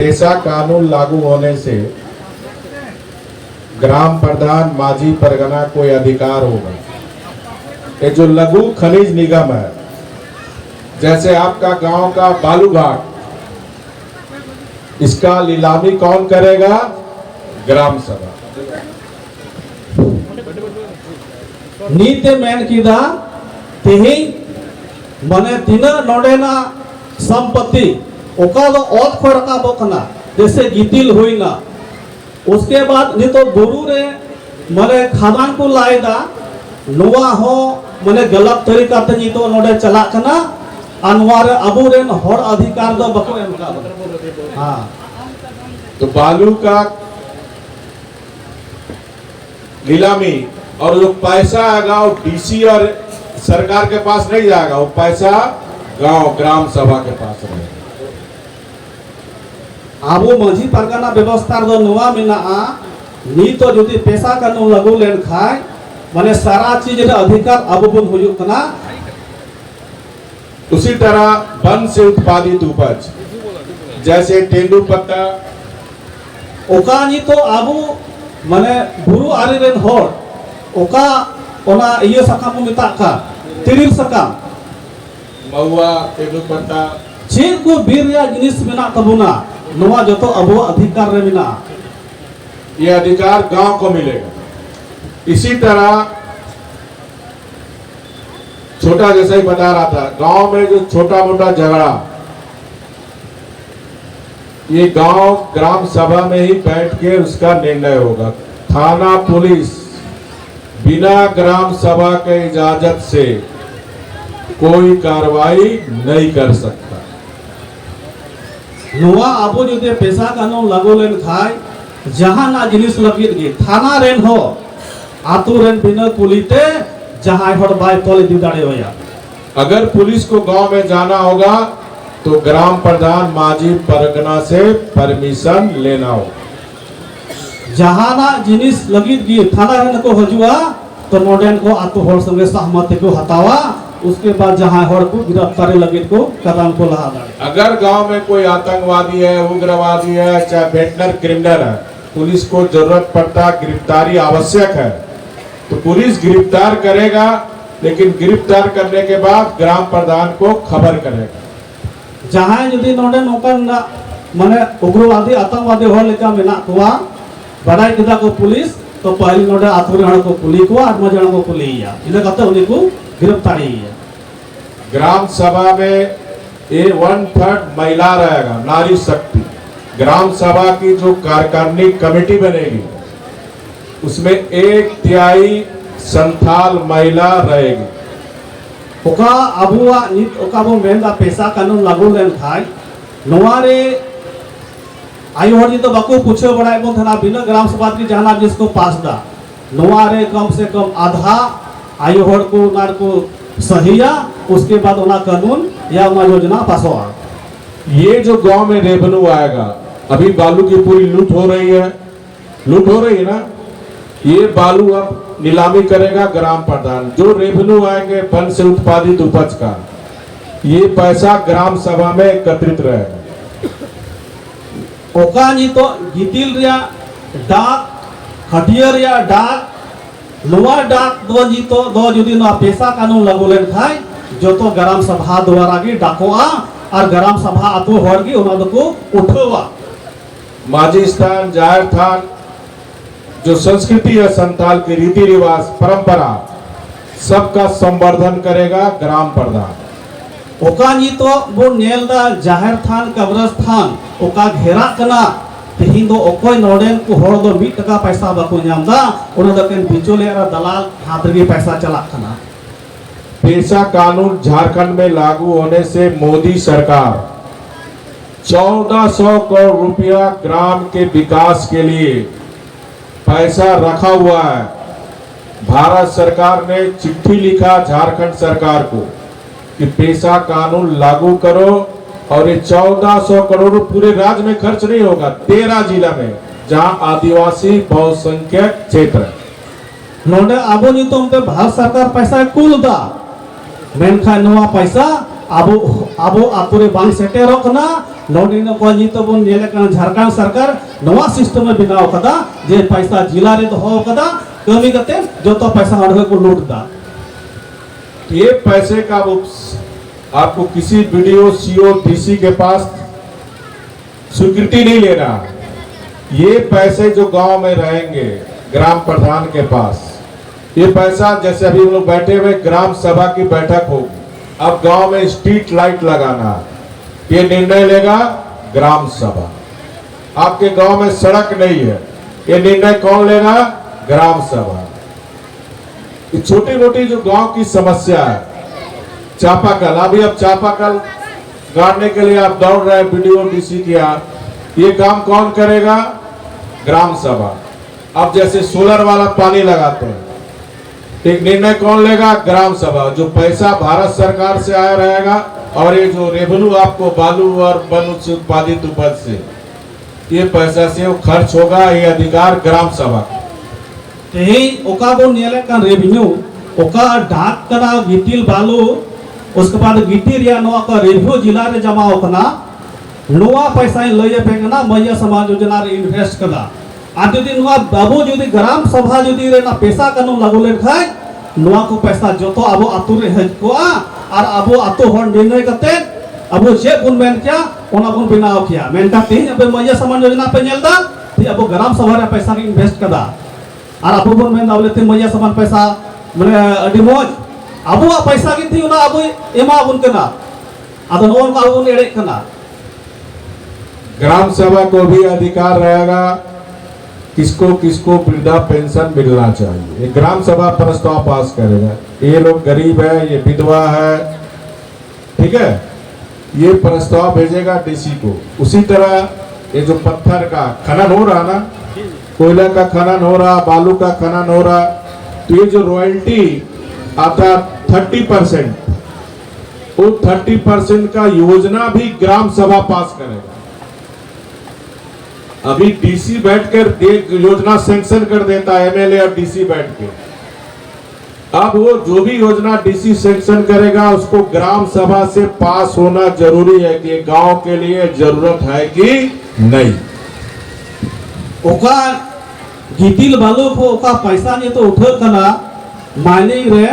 ऐसा कानून लागू होने से ग्राम प्रधान मांझी परगना कोई अधिकार होगा। ये जो लघु खनिज निगम है, जैसे आपका गांव का बालूघाट, इसका नीलामी कौन करेगा? ग्राम सभा। नीते मेन कीदा तेही माने तीना नोडेना संपत्ति ओका दो ओत खो रकाबो कना जैसे गितिल होइना। उसके बाद नितो बुरु रे माने खादान को लायदा नोवा हो माने गलत तरीका ते नितो नोडे चला कना अनवार अबू रेन हर अधिकार दो बको एम का। हां, तो बालू का नीलामी और जो पैसा आएगा वो डीसी और सरकार के पास नहीं जाएगा, वो पैसा गांव ग्राम सभा के पास रहेगा। आबो मांझी परगना व्यवस्था दो नोवा मिना नी तो जुदी पैसा कानून लागू लेन खाय माने सारा चीज रे अधिकार अब बुन हुजुक कना। उसी तरह वन से उत्पादित उपज जैसे तेंदुपत्ता ओका नी तो आबो माने बुरु आरे रेन होर ओका ओना इयो सकाम मिता का तिरिल सकाम महुआ तेंदुपत्ता चेक को बीर या जिनिस मेना तबुना नोवा जतो अबो अधिकार रे मिना। ये अधिकार गांव को मिलेगा। इसी तरह छोटा जैसा ही बता रहा था, गांव में जो छोटा मोटा झगड़ा ये गांव ग्राम सभा में ही बैठ के उसका निर्णय होगा। थाना पुलिस बिना ग्राम सभा के इजाजत से कोई कार्रवाई नहीं कर सकता। नोवा आबो जुदे पैसा कानून लागू लेन खाय जहां ना जिनिस लगित गे थाना रेन हो आतु रेन बिना पुलिते जहां हर बाय तोले दी दाड़े होया। अगर पुलिस को गांव में जाना होगा तो ग्राम प्रधान मांझी परगना से परमिशन लेना होगा। जहां ना जिनिस लगित गे थाना रेन को हजुआ तो नोडेन को आतु हर संगे सहमति को हटावा। उसके बाद जहां हर को गिरफ्तारी लगित को कदम को लहा दाड़े। अगर गांव में कोई आतंकवादी है, उग्रवादी है, चाहे वेटनर क्रिमिनल है, पुलिस को जरूरत पड़ता गिरफ्तारी आवश्यक है तो पुलिस गिरफ्तार करेगा, लेकिन गिरफ्तार करने के बाद ग्राम प्रधान को खबर करेगा। जहां यदि नोडे नोकन माने उग्रवादी आतंकवादी हो लेका मेना कोआ बड़ाई किदा को पुलिस तो पहले नोडे आथुरे हण को पुलिस को आठ जण को पुलिया इने कते उनी को गिरफ्तारी है। ग्राम सभा में ये 1/3 महिला रहेगा, नारी शक्ति। ग्राम सभा की जो कार्यकारिणी कमेटी बनेगी उसमें 1/3 संथाल महिला रहेगी। ओका अबुआ नित ओका बो मेंदा पैसा कानून लागू लेन खाय नोवारे आयो हर तो बाको पूछे बड़ाई बो थाना बिना ग्राम सभा की जहाना जिसको पास दा नोवारे कम से कम आधा आयो हर को नार को सहिया उसके बाद ओना कानून या ओना योजना पास हो। ये जो गांव में रेवेन्यू आएगा, अभी बालू की पूरी लूट हो रही है ना, ये बालू अब नीलामी करेगा ग्राम प्रधान। जो रेवेन्यू आएंगे वन से उत्पादित उपज का, ये पैसा ग्राम सभा में एकत्रित रहेगा। ओका नी तो गितिल रिया डाक हटियर रिया डाक नोवा डाक दो जी तो दो जुदी ना पैसा कानून लागू लेन खाय जो तो ग्राम सभा द्वारा की डाकोआ और ग्राम सभा आतो हर की ओना को उठवा। मांझी स्थान, जाहिर थान, जो संस्कृति है संताल की रीति रिवाज परंपरा सबका संवर्धन करेगा ग्राम प्रधान। ओका नी तो वो नेलदा जाहिर थान कब्रस्तान ओका घेरा कना तेही दो ओकोय नोडेन को हर दो 1 टका पैसा बाको नामदा ओना दकेन बिचोले दलाल हाथ रे पैसा चला कना। पैसा कानून झारखंड में लागू होने से मोदी सरकार 1400 करोड़ रुपया ग्राम के विकास के लिए पैसा रखा हुआ है। भारत सरकार ने चिट्ठी लिखा झारखंड सरकार को कि पैसा कानून लागू करो और ये 1400 करोड़ पूरे राज्य में खर्च नहीं होगा, 13 जिला में जहां आदिवासी बहुसंख्यक क्षेत्र नोडे आबो नी तो भारत सरकार पैसा कुल दा मेनखा नवा पैसा Abu ature bang setero kana nodi no ko nyito bon nyele kana Jharkhand sarkar noa system e binaw kada je paisa jila re doho kada kami kate joto paisa horde ko loot da ये पैसे का आपको किसी video CO DC के पास स्वीकृति नहीं लेना। ये पैसे जो गांव में रहेंगे ग्राम प्रधान के पास, ये पैसा जैसे अभी हम लोग बैठे हुए ग्राम सभा की बैठक होगी, अब गांव में स्ट्रीट लाइट लगाना, ये निर्णय लेगा ग्राम सभा। आपके गांव में सड़क नहीं है, ये निर्णय कौन लेगा? ग्राम सभा। ये छोटी मोटी जो गांव की समस्या है, चापाकल, अभी अब चापाकल गाड़ने के लिए आप दौड़ रहे हैं वीडियो डीसी किया, ये काम कौन करेगा? ग्राम सभा। अब जैसे सोलर वाला पानी लगाते हैं, एक निर्णय कौन लेगा? ग्राम सभा। जो पैसा भारत सरकार से आया रहेगा और ये जो रेवेन्यू आपको बालू और वन से उत्पादित उपज से ये पैसा से वो खर्च होगा, ये अधिकार ग्राम सभा। ओका बो नेले का रेवेन्यू ओका डाक कना गितिल बालू उसके बाद गिटी रिया नोआ का रेवेन्यू जिला रे जमा होकना नोआ पैसा लये पेगना मैया समाज योजना रे इन्वेस्ट कदा आदि दिन नोआ बाबू जुदी ग्राम सभा जुदी रे ना पैसा कनो लगोले खाय नोआ को पैसा जतो आबो आतु रे हज को और आबो आतु हर निर्णय कते आबो जे गुण मेन क्या ओना गुण बिनाव किया मेन का ते अब मैया समाज योजना पे नेलदा ती आबो ग्राम सभा रे पैसा रे इन्वेस्ट कदा और अब बन में दावले ते मैया समान पैसा माने अडी मोज अब पैसा की थी ना अब एमा बुन कना अद नोन का बुन एड़े कना। ग्राम सभा को भी अधिकार रहेगा किसको किसको वृद्धा पेंशन मिलना चाहिए, ये ग्राम सभा प्रस्ताव पास करेगा। ये लोग गरीब है, ये विधवा है, ठीक है, ये प्रस्ताव भेजेगा डीसी को। उसी तरह ये जो पत्थर का खनन हो रहा ना, कोयला का खनन हो रहा, बालू का खनन हो रहा, तो ये जो रॉयल्टी आता 30%, वो 30% का योजना भी ग्राम सभा पास करेगा। अभी डीसी बैठकर एक योजना सैंक्शन कर देता है, एमएलए और डीसी बैठ के। अब वो जो भी योजना डीसी सैंक्शन करेगा उसको ग्राम सभा से पास होना जरूरी है कि गांव के लिए जरूरत है कि नहीं। ओका गितिल बालू को ओका पैसा नहीं तो उठल कना माइनिंग रे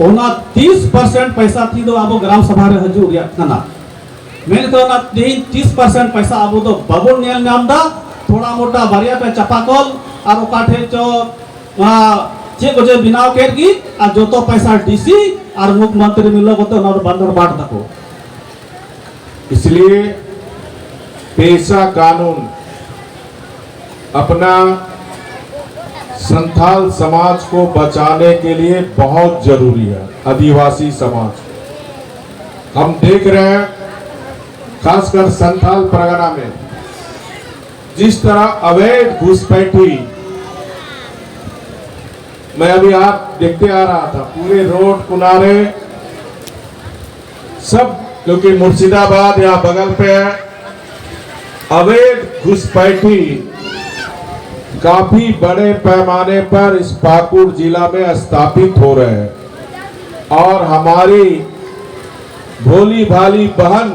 ओना 30% पैसा थी दो आबो ग्राम सभा रे हजू रिया कना मेन तो ना 30% पैसा आबो तो बाबू नेल नाम दा थोड़ा मोटा बारिया पे चपाकल और ओका ठे चो जे को जे बिनाव केर की आ जो तो पैसा डीसी और मुख्यमंत्री मिलो को तो नर बंदर बाट दको। इसलिए पेशा कानून अपना संथाल समाज को बचाने के लिए बहुत जरूरी है। आदिवासी समाज हम देख रहे हैं, खासकर संथाल परगना में जिस तरह अवैध घुसपैठी, मैं अभी आप देखते आ रहा था पूरे रोड किनारे सब, क्योंकि मुर्शिदाबाद यहाँ बगल पे है, अवैध घुसपैठी काफी बड़े पैमाने पर इस पाकुड़ जिला में स्थापित हो रहे हैं और हमारी भोली भाली बहन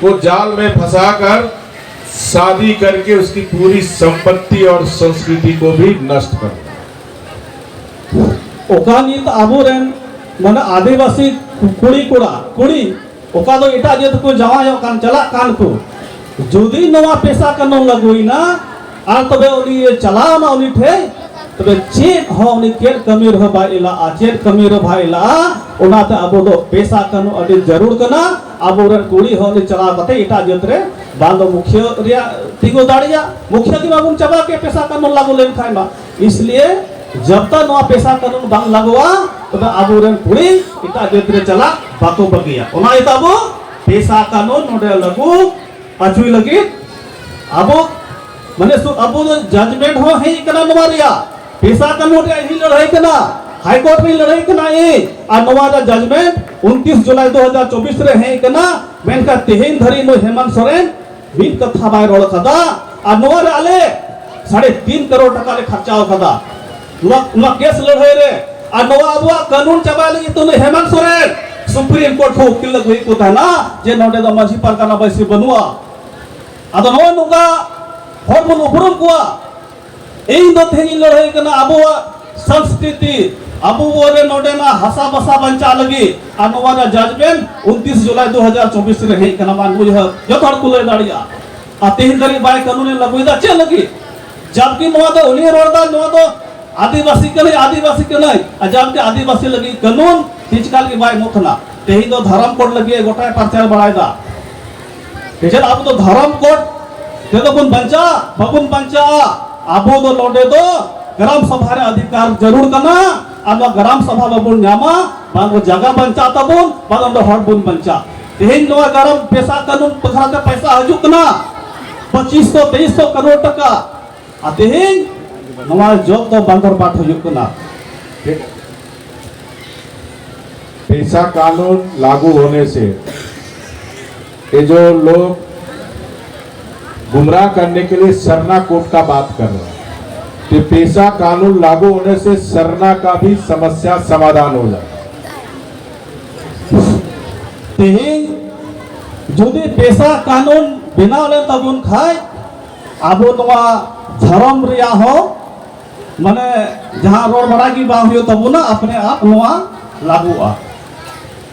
को जाल में फंसाकर शादी करके उसकी पूरी संपत्ति और संस्कृति को भी नष्ट कर ओकानित आबोरेन माने आदिवासी कुड़ी कुड़ा कुड़ी ओका दो एटा जेत को जावा कान चला कान को जुदी नवा पैसा कनो लगुइना आर तबे उनी चलाओ ना उनी ठे तबे चेक हो उनी केर कमी रह भाईला आ चेक कमी रह भाईला ओनाते आबो दो पैसा कनो अडी जरूर कना आबोरेन कुड़ी हो उनी चला कते एटा जेतरे बांदो मुख्य रिया तिगो दाड़िया मुख्य की बाबू चबा के पैसा कनो लागो लेन खाइमा। इसलिए जब तक नवा पैसा कनो बांग लगवा तबे आबोरेन कुड़ी एटा जेतरे चला बाको बगिया ओना इताबो पैसा कनो नोडे लगू अचुई लगी अब माने अब जजमेंट हो है कना नवारिया पैसा कनो रे ही लड़ाई कना हाई कोर्ट में लड़ाई कना ए आ नवारा जजमेंट 29 जुलाई 2024 रे है कना मेनका तेहिन धरी नो हेमंत सोरेन बीत कथा बाय रोल कदा आ नवारा आले 3.5 करोड़ टका ले खर्चा हो कदा न केस लड़ाई रे और नवा अबुआ कानून चाबा लगी तो हेमंत सोरेन सुप्रीम कोर्ट को वकील लग हुई को ना जे नोडे द माझी पारकाना बैसी बनुआ आदो नो नुगा हर मन उपरम को इन दो थेंगी लड़ाई कना अबुआ संस्कृति अबुआ नोडे ना हसा बसा बंचा लगी अनवारा जजमेंट 29 जुलाई 2024 रे हे कना मान बुझ जो थोड़ कुले दाड़िया आते ही करी बाय कानून लागू दा चे लगी जबकि नवा तो उनी रोडदा नवा तो आदिवासी के नहीं जबकि आदिवासी लगी कानून हिचकाल की बाय मुखना तेही दो धर्म कोड लगी गोटा प्रचार बढ़ाएदा तेजल अब तो धर्म कोड ते तो बुन बंचा आबो दो लोडे दो ग्राम सभा रे अधिकार जरूर कना अब ग्राम सभा बाबुन न्यामा बांग जगह बंचा तबुन बांग हर बुन बंचा तेही नवा ग्राम पैसा कानून पखराते पैसा हजुक ना 2500-2300 करोड़ टका आते ही नवा जॉब तो बंदर बात हजुक ना पैसा कानून लागू होने से ये जो लोग गुमराह करने के लिए सरना कोर्ट का बात कर रहे हैं कि पैसा कानून लागू होने से सरना का भी समस्या समाधान हो जाए जुदी पैसा कानून बिना ले तबुन खाए आबो नवा धर्म रिया हो माने जहां रोड बड़ा की बात हो तबु ना अपने आप नवा लागू आ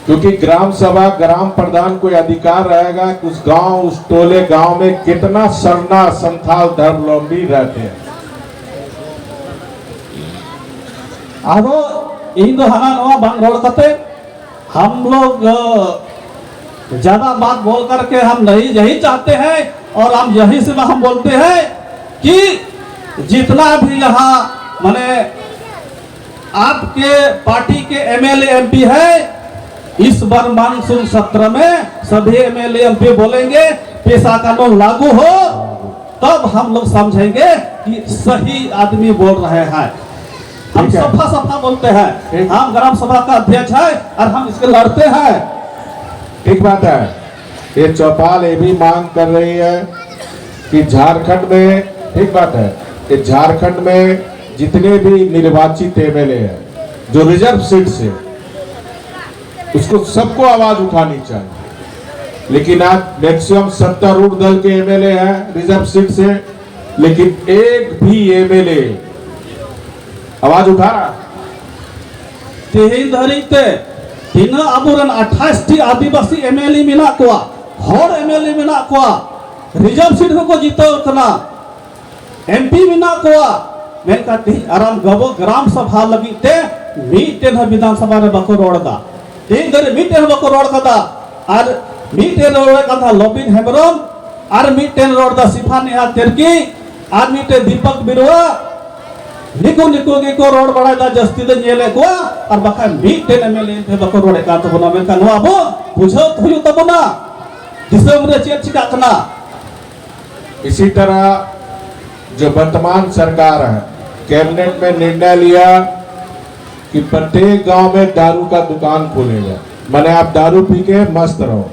क्योंकि ग्राम सभा ग्राम प्रधान को अधिकार रहेगा कि उस गांव उस टोले गांव में कितना सरना संथाल धर्मावलंबी रहते हैं आदो इन दो हना नवा बांग रोड कते हम लोग ज्यादा बात बोल करके हम नहीं यही चाहते हैं और हम यही से हम बोलते हैं कि जितना भी यहाँ माने आपके पार्टी के एमएलए एमपी है इस बार मानसून सत्र में सभी एमएलए एमपी बोलेंगे पैसा कानून लागू हो तब हम लोग समझेंगे कि सही आदमी बोल रहे हैं हम सफा बोलते हैं हम ग्राम सभा का अध्यक्ष है और हम इसके लड़ते हैं ठीक बात है ये चौपाल ये भी मांग कर रही है कि झारखंड में ठीक बात है कि झारखंड में जितने भी निर्वाचित एमएलए हैं जो रिजर्व सीट से उसको सबको आवाज उठानी चाहिए लेकिन आज मैक्सिमम सत्तारूढ़ दल के एमएलए हैं रिजर्व सीट से लेकिन एक भी एमएलए आवाज उठा रहा तेही धरिते तीन अबुरन 28 टी आदिवासी एमएलए मिना कोआ हर एमएलए मिना कोआ रिजर्व सीट को जीतो कना एमपी मिना कोआ मेन काती आराम गबो ग्राम सभा लगीते मीटेन विधानसभा रे बको रोडदा तीन दरे मीटेन बको रोड कदा और मीटेन रोड कदा लबिन हेमरम और मीटेन रोड दा सिफानिया तेरकी और मीटे दीपक बिरुआ निको निको के को रोड बड़ा जस्ती द नेले को और बखा मीटेन एमएलए पे बको रोड का तो बना मेन का नवा बुझो थुयु तबना दिसम रे चेक चिका कना इसी तरह जो वर्तमान सरकार है कैबिनेट में निर्णय लिया कि प्रत्येक गांव में दारू का दुकान खोलेगा माने आप दारू पी के मस्त रहो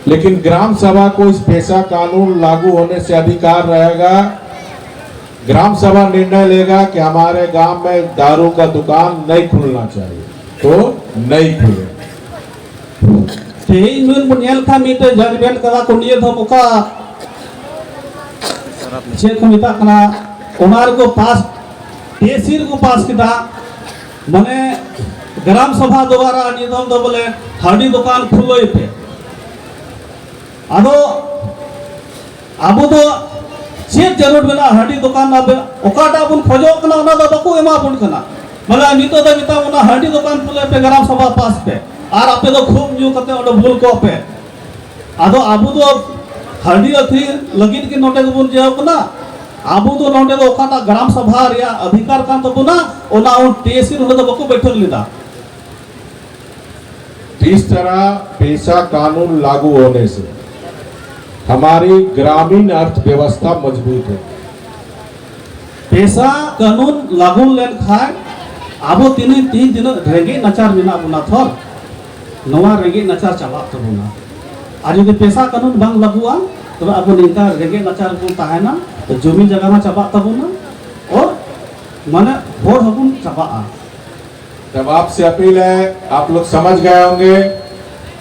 लेकिन ग्राम सभा को इस पैसा कानून लागू होने से अधिकार रहेगा ग्राम सभा निर्णय लेगा कि हमारे गांव में दारू का दुकान नहीं खुलना चाहिए तो नहीं खुले तेही नुन मुनियल का मीटे जजमेंट कदा कुंडिये धमुका चेक मिता कना उनार को पास तेसीर को पास किदा माने ग्राम सभा द्वारा नियम दो बोले हाडी दुकान खुलोई पे आदो आबो तो चेक जरूर बिना हाडी दुकान ना ओकाटा बुन खोजो कना ओना दो बको एमा बुन कना मला नितो द मिता ओना हाडी दुकान खुले पे ग्राम सभा पास पे आर आपे तो खूब न्यू कते ओडो भूल को पे आदो आबो तो हाडी अथी लगिन के नोटे को बुन जाओ कना आबो तो नोटे दो ओकाटा ग्राम सभा रिया अधिकार कान तो बुना ओना उन तेसीर होले तो बको बैठक लिदा इस तरह पैसा कानून लागू होने से हमारी ग्रामीण अर्थव्यवस्था मजबूत है पैसा कानून लागू लेन खाए आबो तीन दिन रेगे नचार बिना बुना थर नवा रेगे नचार चाबा तबुना और यदि पैसा कानून बांग लागुआ तो अब निका रेगे नचार बुन ताहेना तो जमीन जगह में चाबा तबुना और माने होर हबुन चाबा तब आपसे अपील है, आप लोग समझ गए होंगे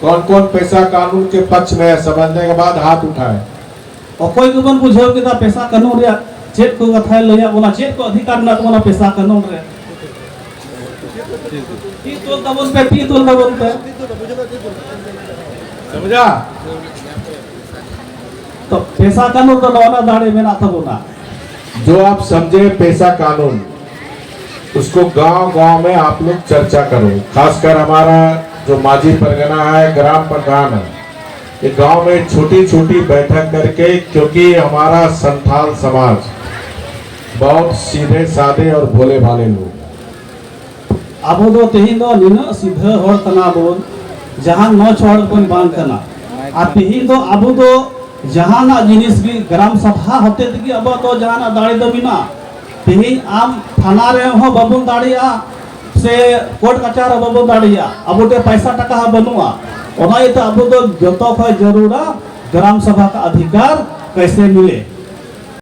कौन कौन पैसा कानून के पक्ष में है। समझने के बाद हाथ उठाए। अकोई को बन बुझाव के पैसा कानून रे चेक को कथा लया ओना चेक को अधिकार न तो पैसा कानून रे ती तोल दबन पे समझा? तो पैसा कानून तो लोना दाड़े में ना था बोना। जो आप समझे पैसा कानून, उसको गांव गांव में आप लोग चर्चा करो। खासकर हमारा जो माजी परगना है, ग्राम प्रधान है, ये गांव में छोटी छोटी बैठक करके, क्योंकि हमारा संथाल समाज बहुत सीधे साधे और भोले भाले लोग, अब दो तेहिन दो निना सीधा होड़ कना बोल जहां न छोड़ कोन बांध कना आ तेहिन दो अब दो जहां ना जिनिस भी ग्राम सभा होते कि अब तो जहां ना दाड़ी दो बिना तेहिन आम थाना रे हो बबुन दाड़िया से कोर्ट कचार बबुन दाड़िया अब ते पैसा टका बनुआ ओना तो अब दो जतो ख जरूरा ग्राम सभा का अधिकार कैसे मिले।